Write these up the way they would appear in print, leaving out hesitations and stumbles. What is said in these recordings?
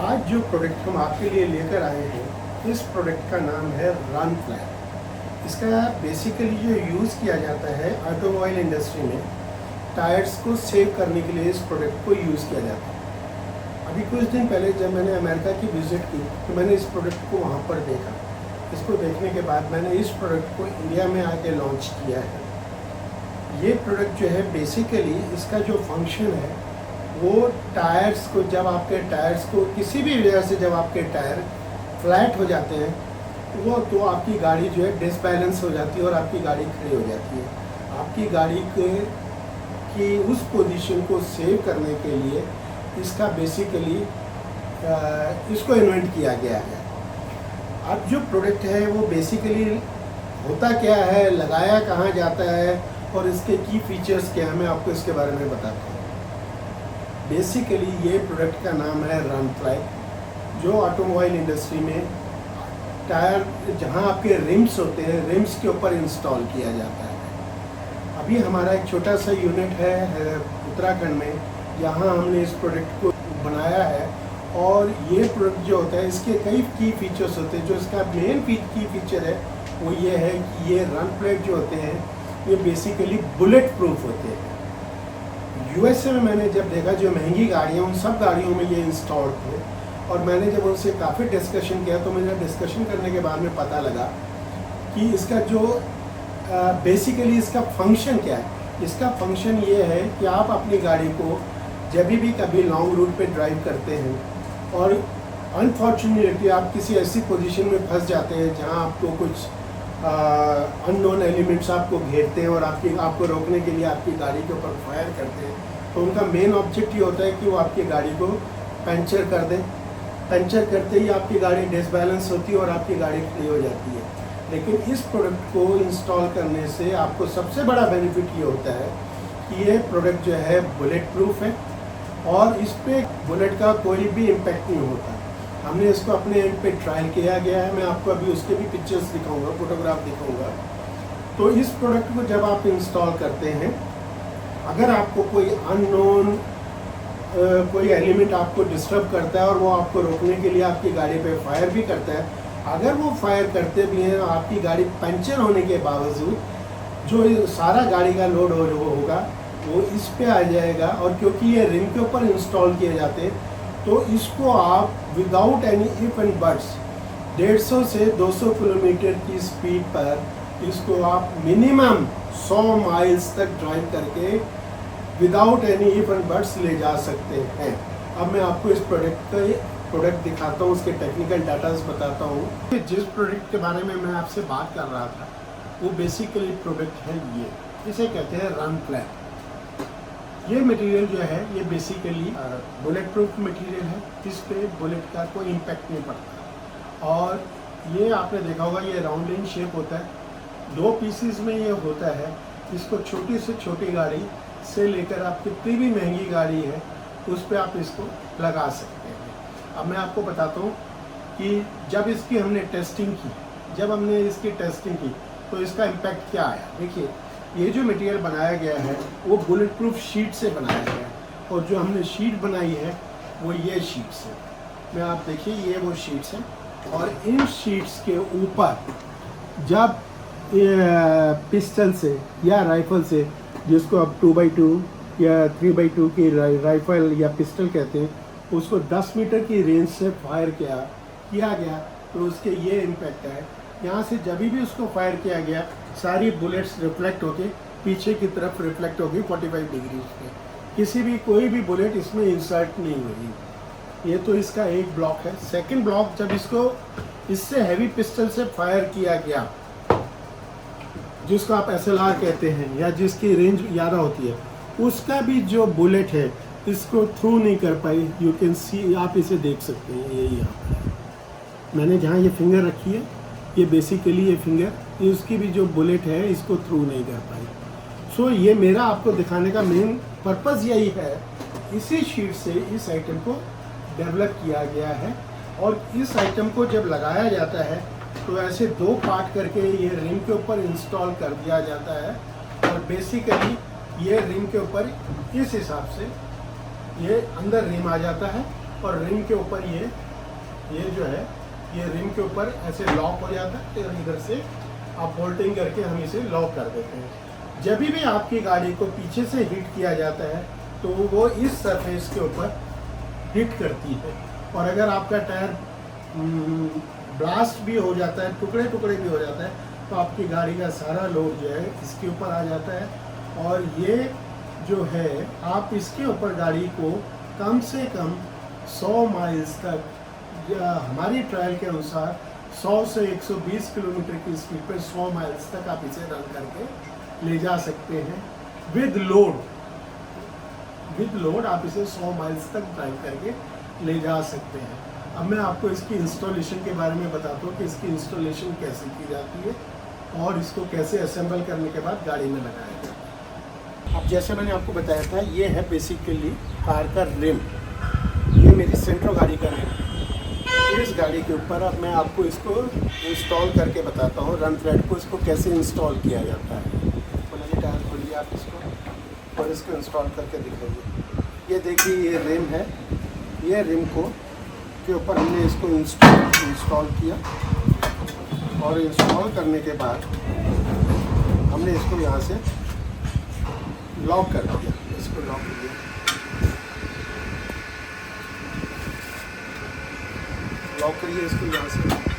आज जो प्रोडक्ट हम आपके लिए लेकर आए हैं, इस प्रोडक्ट का नाम है रन फ्लैट। इसका बेसिकली जो यूज़ किया जाता है ऑटोमोबाइल इंडस्ट्री में, टायर्स को सेव करने के लिए इस प्रोडक्ट को यूज़ किया जाता है। अभी कुछ दिन पहले जब मैंने अमेरिका की विज़िट की तो मैंने इस प्रोडक्ट को वहाँ पर देखा। इसको देखने के बाद मैंने इस प्रोडक्ट को इंडिया में आके लॉन्च किया है। ये प्रोडक्ट जो है बेसिकली इसका जो फंक्शन है वो टायर्स को, जब आपके टायर्स को किसी भी वजह से जब आपके टायर फ्लैट हो जाते हैं वो तो आपकी गाड़ी जो है डिसबैलेंस हो जाती है और आपकी गाड़ी खड़ी हो जाती है। आपकी गाड़ी की उस पोजीशन को सेव करने के लिए इसका बेसिकली इसको इन्वेंट किया गया है। अब जो प्रोडक्ट है वो बेसिकली होता क्या है, लगाया कहाँ जाता है और इसके की फीचर्स क्या है, मैं आपको इसके बारे में बताता हूँ। बेसिकली ये प्रोडक्ट का नाम है रन फ्लैट, जो ऑटोमोबाइल इंडस्ट्री में टायर जहाँ आपके रिम्स होते हैं, रिम्स के ऊपर इंस्टॉल किया जाता है। अभी हमारा एक छोटा सा यूनिट है उत्तराखंड में, यहाँ हमने इस प्रोडक्ट को बनाया है। और ये प्रोडक्ट जो होता है इसके कई की फीचर्स होते हैं। जो इसका मेन की फीचर है वो ये है कि ये रन फ्लैट जो होते हैं ये बेसिकली बुलेट प्रूफ होते हैं। यूएसए में मैंने जब देखा जो महंगी गाड़ियाँ उन सब गाड़ियों में ये इंस्टॉल थे, और मैंने जब उनसे काफ़ी डिस्कशन किया तो मुझे डिस्कशन करने के बाद में पता लगा कि इसका जो बेसिकली इसका फंक्शन क्या है। इसका फंक्शन ये है कि आप अपनी गाड़ी को जब भी कभी लॉन्ग रूट पे ड्राइव करते हैं और अनफॉर्चुनेटली आप किसी ऐसी पोजीशन में फंस जाते हैं जहां आपको कुछ अननोन एलिमेंट्स आपको घेरते हैं और आपको रोकने के लिए आपकी गाड़ी के ऊपर फायर करते हैं, तो उनका मेन ऑब्जेक्ट ये होता है कि वो आपकी गाड़ी को पंचर कर दें। पंचर करते ही आपकी गाड़ी डिसबैलेंस होती है और आपकी गाड़ी खड़ी हो जाती है। लेकिन इस प्रोडक्ट को इंस्टॉल करने से आपको सबसे बड़ा बेनिफिट ये होता है कि ये प्रोडक्ट जो है बुलेट प्रूफ है और इस पर बुलेट का कोई भी इम्पैक्ट नहीं होता। हमने इसको अपने एंड पे ट्रायल किया गया है, मैं आपको अभी उसके भी पिक्चर्स दिखाऊंगा, फोटोग्राफ दिखाऊंगा। तो इस प्रोडक्ट को जब आप इंस्टॉल करते हैं, अगर आपको कोई अननोन कोई एलिमेंट आपको डिस्टर्ब करता है और वो आपको रोकने के लिए आपकी गाड़ी पे फायर भी करता है, अगर वो फायर करते भी हैं आपकी गाड़ी पंचर होने के बावजूद जो सारा गाड़ी का लोड होगा वो इस पे आ जाएगा। और क्योंकि ये रिम के ऊपर इंस्टॉल किए जाते हैं तो इसको आप without any if and buts 150 से 200 किलोमीटर की स्पीड पर इसको आप मिनिमम 100 माइल्स तक ड्राइव करके without any if and buts ले जा सकते हैं। अब मैं आपको इस प्रोडक्ट दिखाता हूँ, उसके टेक्निकल डाटाज बताता हूँ। जिस प्रोडक्ट के बारे में मैं आपसे बात कर रहा था वो बेसिकली प्रोडक्ट है ये, इसे कहते हैं रन फ्लैट। ये मटेरियल जो है ये बेसिकली बुलेट प्रूफ मटेरियल है, इस पे बुलेट का कोई इम्पैक्ट नहीं पड़ता। और ये आपने देखा होगा ये राउंड इन शेप होता है, 2 पीसीज में ये होता है। इसको छोटी से छोटी गाड़ी से लेकर आप कितनी भी महंगी गाड़ी है उस पर आप इसको लगा सकते हैं। अब मैं आपको बताता हूँ कि जब इसकी हमने टेस्टिंग की, तो इसका इम्पैक्ट क्या आया। देखिए ये जो मटेरियल बनाया गया है वो बुलेट प्रूफ शीट से बनाया गया है, और जो हमने शीट बनाई है वो ये शीट्स है। मैं आप देखिए ये वो शीट्स हैं, और इन शीट्स के ऊपर जब पिस्टल से या राइफल से, जिसको आप 2x2 या 3x2 की राइफल या पिस्टल कहते हैं, उसको 10 मीटर की रेंज से फायर किया गया तो उसके ये इम्पैक्ट है। यहाँ से जब भी उसको फायर किया गया सारी बुलेट्स रिफ्लेक्ट होके पीछे की तरफ रिफ्लेक्ट होगी 45 डिग्री पे। किसी भी कोई भी बुलेट इसमें इंसर्ट नहीं हुई। ये तो इसका एक ब्लॉक है। सेकंड ब्लॉक, जब इसको इससे हैवी पिस्टल से फायर किया गया, जिसको आप SLR कहते हैं या जिसकी रेंज ज़्यादा होती है, उसका भी जो बुलेट है इसको थ्रू नहीं कर पाई। यू कैन सी, आप इसे देख सकते हैं, ये यहाँ मैंने जहाँ ये फिंगर रखी है, ये बेसिकली ये फिंगर, इसकी भी जो बुलेट है इसको थ्रू नहीं कर पाई। सो ये मेरा आपको दिखाने का मेन पर्पज़ यही है, इसी शीट से इस आइटम को डेवलप किया गया है। और इस आइटम को जब लगाया जाता है तो ऐसे 2 पार्ट करके ये रिम के ऊपर इंस्टॉल कर दिया जाता है, और बेसिकली ये रिम के ऊपर इस हिसाब से ये अंदर रिम आ जाता है और रिम के ऊपर ये जो है ये रिम के ऊपर ऐसे लॉक हो जाता है और इधर से आप बोल्टिंग करके हम इसे लॉक कर देते हैं। जब भी आपकी गाड़ी को पीछे से हिट किया जाता है तो वो इस सरफेस के ऊपर हिट करती है, और अगर आपका टायर ब्लास्ट भी हो जाता है, टुकड़े टुकड़े भी हो जाता है, तो आपकी गाड़ी का सारा लोड जो है इसके ऊपर आ जाता है। और ये जो है आप इसके ऊपर गाड़ी को कम से कम 100 माइल्स तक, हमारी ट्रायल के अनुसार 100 से 120 किलोमीटर की स्पीड पर 100 माइल्स तक आप इसे रन करके ले जा सकते हैं विद लोड आप इसे 100 माइल्स तक ड्राइव करके ले जा सकते हैं। अब मैं आपको इसकी इंस्टॉलेशन के बारे में बताता हूँ कि इसकी इंस्टॉलेशन कैसे की जाती है और इसको कैसे असेंबल करने के बाद गाड़ी में लगाया जाता है। अब जैसे मैंने आपको बताया था, ये है बेसिकली कार का रिम, ये मेरी सेंट्रो गाड़ी का रिम। इस गाड़ी के ऊपर अब मैं आपको इसको इंस्टॉल करके बताता हूँ, रन फ्लैट को इसको कैसे इंस्टॉल किया जाता है। बोलिए टायर खोलिए आप इसको और इसको इंस्टॉल करके दिखाइए। ये देखिए ये रिम है, ये रिम को के ऊपर हमने इसको इंस्टॉल किया और इंस्टॉल करने के बाद हमने इसको यहाँ से लॉक कर दिया। इसको लॉक कर दिया, लॉक करिए इसको यहाँ से।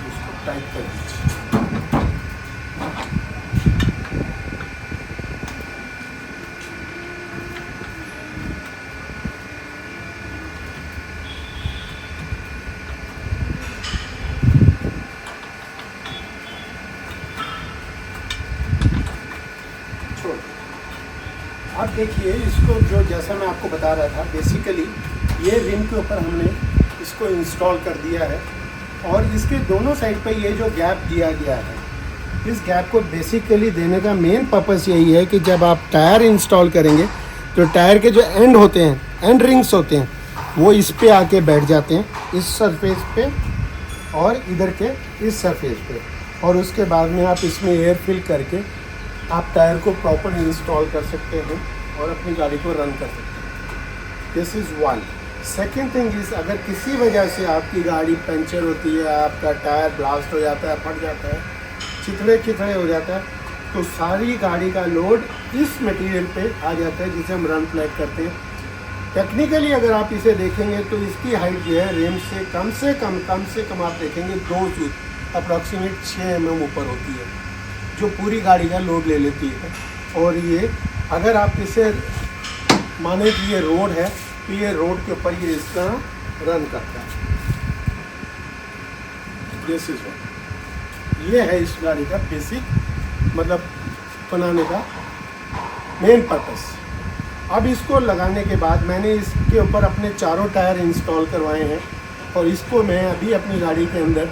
इसको टाइट कर दीजिए। अब देखिए इसको, जो जैसा मैं आपको बता रहा था, बेसिकली ये रिम के ऊपर हमने इसको इंस्टॉल कर दिया है और इसके दोनों साइड पे ये जो गैप दिया गया है, इस गैप को बेसिकली देने का मेन पर्पस यही है कि जब आप टायर इंस्टॉल करेंगे तो टायर के जो एंड होते हैं, एंड रिंग्स होते हैं, वो इस पे आके बैठ जाते हैं, इस सरफेस पे और इधर के इस सरफेस पे, और उसके बाद में आप इसमें एयर फिल करके आप टायर को प्रॉपर इंस्टॉल कर सकते हैं और अपनी गाड़ी को रन कर सकते हैं। This is one. Second thing is, अगर किसी वजह से आपकी गाड़ी पंचर होती है, आपका टायर ब्लास्ट हो जाता है, फट जाता है, चिथड़े हो जाता है, तो सारी गाड़ी का लोड इस मटेरियल पे आ जाता है जिसे हम रन फ्लैट करते हैं। टेक्निकली अगर आप इसे देखेंगे तो इसकी हाइट जो है रिम से कम आप देखेंगे 2 फीट अप्रॉक्सीमेट 6 mm ऊपर होती है, जो पूरी गाड़ी का लोड ले लेती है। और ये अगर आप इसे माने कि ये रोड है तो ये रोड के ऊपर ये इस तरह रन करता है। दिस इज ये है इस गाड़ी का बेसिक मतलब बनाने का मेन पर्पस। अब इसको लगाने के बाद मैंने इसके ऊपर अपने चारों टायर इंस्टॉल करवाए हैं और इसको मैं अभी अपनी गाड़ी के अंदर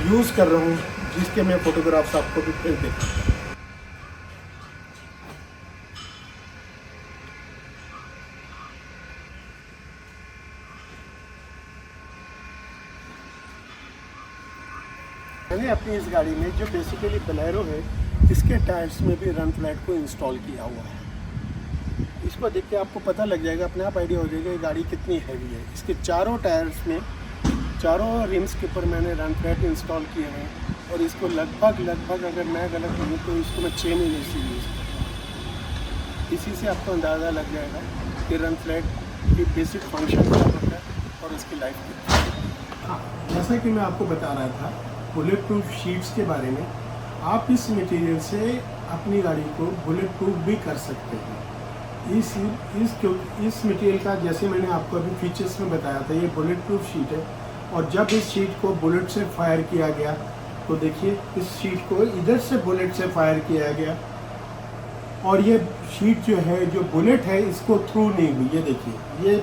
यूज़ कर रहा हूँ, जिसके मैं फ़ोटोग्राफ्स आपको भी फिर देखूँगा। मैंने अपनी इस गाड़ी में, जो बेसिकली बोलेरो है, इसके टायर्स में भी रन फ्लैट को इंस्टॉल किया हुआ है। इसको देख के आपको पता लग जाएगा, अपने आप आइडिया हो जाएगा ये गाड़ी कितनी हैवी है। इसके चारों टायर्स में, चारों रिम्स के ऊपर मैंने रन फ्लैट इंस्टॉल किए हैं और इसको लगभग अगर मैं गलत नहीं तो इसको मैं 6 महीने से यूज़ कर रहा हूँ। इसी से आपको अंदाज़ा लग जाएगा कि रन फ्लैट की बेसिक फंक्शन क्या होता है और इसकी लाइफ कितनी है। हाँ, जैसा कि मैं आपको बता रहा था बुलेट प्रूफ शीट्स के बारे में, आप इस मटेरियल से अपनी गाड़ी को बुलेट प्रूफ भी कर सकते हैं। इस मटेरियल का, जैसे मैंने आपको अभी फीचर्स में बताया था, ये बुलेट प्रूफ शीट है और जब इस शीट को बुलेट से फायर किया गया तो देखिए इस शीट को इधर से बुलेट से फायर किया गया और ये शीट जो है, जो बुलेट है, इसको थ्रू नहीं हुई। ये देखिए ये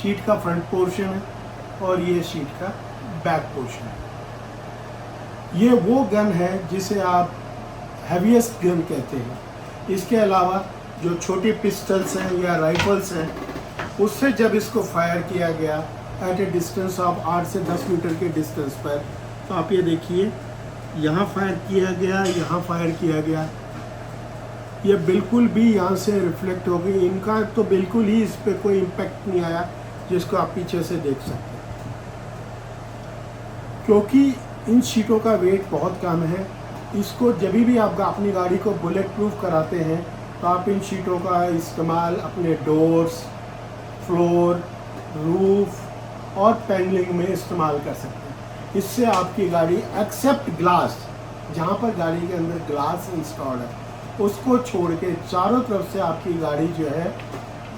शीट का फ्रंट पोर्शन है और ये शीट का बैक पोर्शन है। ये वो गन है जिसे आप हैवीएस्ट गन कहते हैं। इसके अलावा जो छोटी पिस्टल्स हैं या राइफल्स हैं, उससे जब इसको फायर किया गया एट ए डिस्टेंस ऑफ 8 से 10 मीटर के डिस्टेंस पर, तो आप ये देखिए यहाँ फायर किया गया, यहाँ फायर किया गया, ये बिल्कुल भी यहाँ से रिफ्लेक्ट हो गई। इनका तो बिल्कुल ही इस पर कोई इम्पैक्ट नहीं आया, जिसको आप पीछे से देख सकते हैं, क्योंकि इन शीटों का वेट बहुत कम है। इसको जब भी आप अपनी गाड़ी को बुलेट प्रूफ कराते हैं तो आप इन शीटों का इस्तेमाल अपने डोर्स, फ्लोर, रूफ और पैनलिंग में इस्तेमाल कर सकते हैं। इससे आपकी गाड़ी एक्सेप्ट ग्लास, जहाँ पर गाड़ी के अंदर ग्लास इंस्टॉल्ड है, उसको छोड़ के चारों तरफ से आपकी गाड़ी जो है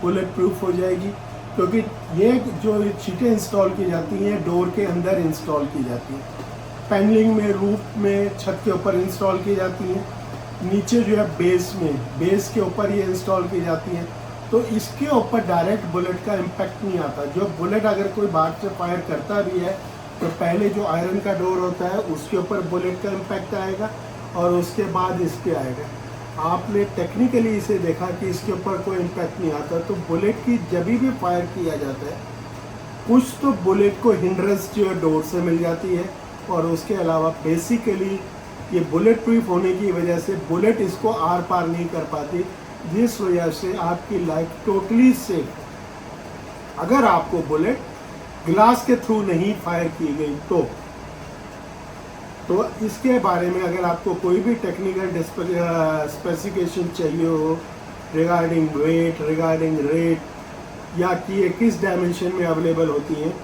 बुलेट प्रूफ हो जाएगी। क्योंकि ये जो शीटें इंस्टॉल की जाती हैं डोर के अंदर इंस्टॉल की जाती हैं, पैनलिंग में, रूफ में, छत के ऊपर इंस्टॉल की जाती हैं, नीचे जो है बेस में, बेस के ऊपर ये इंस्टॉल की जाती हैं। तो इसके ऊपर डायरेक्ट बुलेट का इम्पैक्ट नहीं आता। जो बुलेट अगर कोई बाहर से फायर करता भी है तो पहले जो आयरन का डोर होता है उसके ऊपर बुलेट का इम्पैक्ट आएगा और उसके बाद इस पे आएगा। आपने टेक्निकली इसे देखा कि इसके ऊपर कोई इम्पैक्ट नहीं आता। तो बुलेट की जब भी फायर किया जाता है, कुछ तो बुलेट को हिंड्रेंस जो है डोर से मिल जाती है, और उसके अलावा बेसिकली ये बुलेट प्रूफ होने की वजह से बुलेट इसको आर पार नहीं कर पाती, जिस वजह से आपकी लाइफ टोटली सेफ। अगर आपको बुलेट ग्लास के थ्रू नहीं फायर की गई तो इसके बारे में अगर आपको कोई भी टेक्निकल स्पेसिफिकेशन चाहिए हो रिगार्डिंग वेट, रिगार्डिंग रेट, या कि ये किस डायमेंशन में अवेलेबल होती हैं,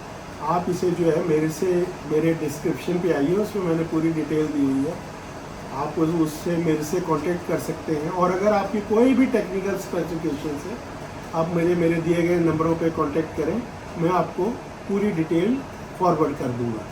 आप इसे जो है मेरे डिस्क्रिप्शन पे आइए, उसमें मैंने पूरी डिटेल दी हुई है। आप उससे मेरे से कांटेक्ट कर सकते हैं। और अगर आपकी कोई भी टेक्निकल स्पेसिफिकेशन है, आप मेरे दिए गए नंबरों पे कांटेक्ट करें, मैं आपको पूरी डिटेल फॉरवर्ड कर दूंगा।